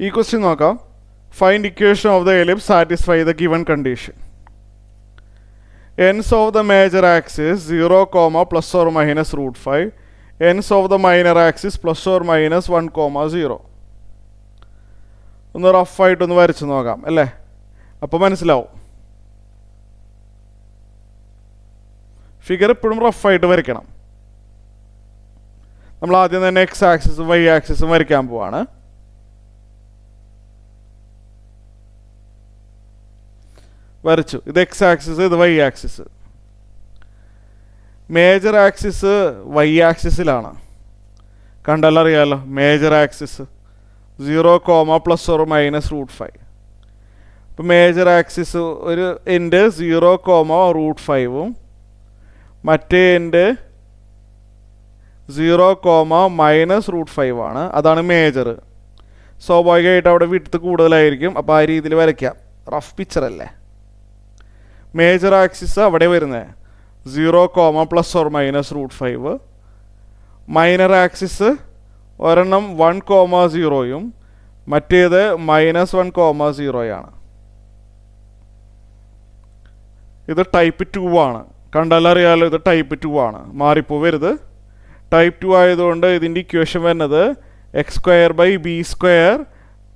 ഈ ക്വസ്റ്റ്യൻ നോക്കാം. Find equation of the ellipse satisfy the given condition. ends of the major axis 0, plus or minus root 5. ends of the minor axis plus or minus 1, 0. ഒന്ന് റഫായിട്ടൊന്ന് വരച്ച് നോക്കാം അല്ലേ, അപ്പോൾ മനസ്സിലാവും. Figure എപ്പോഴും റഫായിട്ട് വരയ്ക്കണം. നമ്മൾ ആദ്യം തന്നെ എക്സ് ആക്സിസും വൈ ആക്സിസും വരയ്ക്കാൻ പോവാണ്. വരച്ചു. ഇത് എക്സ് ആക്സിസ്, ഇത് Y axis. Major axis Y ആക്സിസിലാണ്, കണ്ടാലറിയാലോ. Major axis 0, plus or minus root 5. ഇപ്പോൾ മേജർ ആക്സിസ് ഒരു എൻഡ് 0, root 5ഉം മറ്റേ എൻഡ് 0, minus root 5 ആണ്. അതാണ് മേജർ. സ്വാഭാവികമായിട്ട് അവിടെ വിഡ്ത്ത് കൂടുതലായിരിക്കും. അപ്പോൾ ആ രീതിയിൽ വരയ്ക്കാം. റഫ് പിക്ചർ അല്ലേ. മേജർ ആക്സിസ് അവിടെ വരുന്നത് 0, plus or minus root 5. Minor axis ഒരെണ്ണം 1, 0യും മറ്റേത് -1, 0യാണ്. ഇത് ടൈപ്പ് 2 ആണ്, കണ്ടാലറിയാലോ. ഇത് ടൈപ്പ് 2 ആണ്, മാറിപ്പോവരുത്. ടൈപ്പ് 2 ആയതുകൊണ്ട് ഇതിൻ്റെ ഇക്വേഷൻ വരുന്നത് x²/b²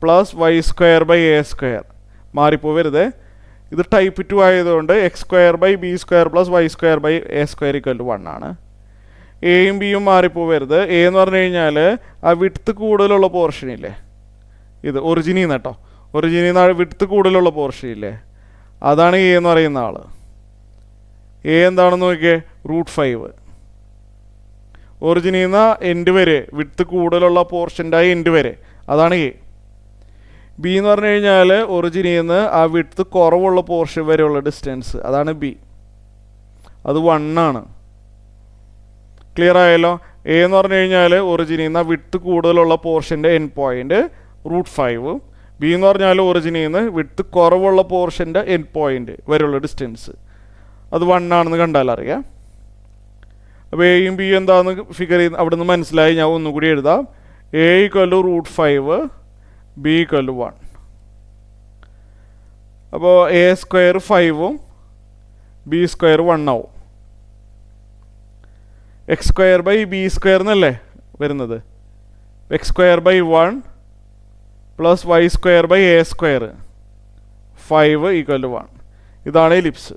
+ y²/a². മാറിപ്പോവരുത്. ഇത് ടൈപ്പ് 2 ആയതുകൊണ്ട് x²/b² + y²/a² = 1 ആണ്. എയും ബിയും മാറിപ്പോവരുത്. എ എന്ന് പറഞ്ഞു കഴിഞ്ഞാൽ ആ വിഡ്ത്ത് കൂടുതലുള്ള പോർഷനില്ലേ, ഇത് ഒറിജിനിൽ നിന്ന് കേട്ടോ, ഒറിജിനിൽ നിന്ന് വിഡ്ത്ത് കൂടുതലുള്ള പോർഷനില്ലേ, അതാണ് എ എന്ന് പറയുന്ന ആൾ. എ എന്താണെന്ന് നോക്കിയേ, √5. ഒറിജിനിൽ നിന്ന് എൻഡ് വരെ, വിഡ്ത്ത് കൂടുതലുള്ള പോർഷൻ്റെ എൻഡ് വരെ, അതാണ് എ. ബി എന്ന് പറഞ്ഞു കഴിഞ്ഞാൽ ഒറിജിനിൽ നിന്ന് ആ വിഡ്ത്ത് കുറവുള്ള പോർഷൻ വരെയുള്ള ഡിസ്റ്റൻസ്, അതാണ് ബി. അത് 1 ആണ്. ക്ലിയർ ആയല്ലോ. എ എന്ന് പറഞ്ഞു കഴിഞ്ഞാൽ ഒറിജിനിൽ നിന്ന് ആ വിഡ്ത്ത് കൂടുതലുള്ള പോർഷൻ്റെ എൻഡ് പോയിൻ്റ് √5. ബി എന്ന് പറഞ്ഞാൽ ഒറിജിനിൽ നിന്ന് വിഡ്ത്ത് കുറവുള്ള പോർഷൻ്റെ എൻഡ് പോയിൻ്റ് വരെയുള്ള ഡിസ്റ്റൻസ്, അത് 1 ആണെന്ന് കണ്ടാൽ അറിയാം. അപ്പോൾ എയും ബിയും എന്താണെന്ന് ഫിഗർ ചെയ്ത് അവിടെ നിന്ന് മനസ്സിലായി. ഞാൻ ഒന്നുകൂടി എഴുതാം. a = √5, b = 1. അപ്പോൾ a² 5ഉം b² 1 ആവും. x²/b² എന്നല്ലേ വരുന്നത്. x²/1 + y²/a², 5 = 1. ഇതാണ് എലിപ്സ്.